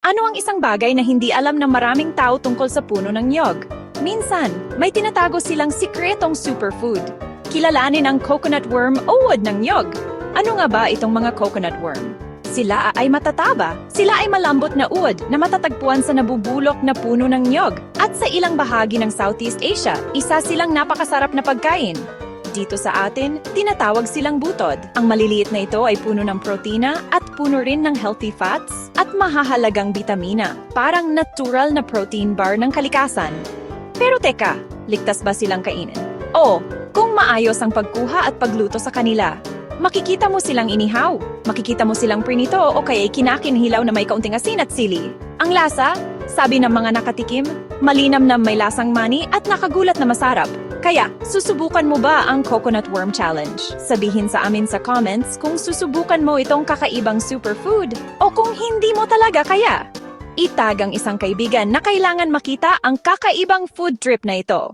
Ano ang isang bagay na hindi alam ng maraming tao tungkol sa puno ng niyog? Minsan, may tinatago silang sikretong superfood. Kilalanin ang coconut worm o uod ng niyog. Ano nga ba itong mga coconut worm? Sila ay matataba. Sila ay malambot na uod na matatagpuan sa nabubulok na puno ng niyog. At sa ilang bahagi ng Southeast Asia, isa silang napakasarap na pagkain. Dito sa atin, tinatawag silang butod. Ang maliliit na ito ay puno ng protina at puno rin ng healthy fats at mahahalagang bitamina. Parang natural na protein bar ng kalikasan. Pero teka, ligtas ba silang kainin? Oo, kung maayos ang pagkuha at pagluto sa kanila. Makikita mo silang inihaw, makikita mo silang prinito o kaya kinakinhilaw na may kaunting asin at sili. Ang lasa, sabi ng mga nakatikim, malinam na may lasang mani at nakagulat na masarap. Kaya, susubukan mo ba ang Coconut Worm Challenge? Sabihin sa amin sa comments kung susubukan mo itong kakaibang superfood o kung hindi mo talaga kaya. Itag ang isang kaibigan na kailangan makita ang kakaibang food trip na ito.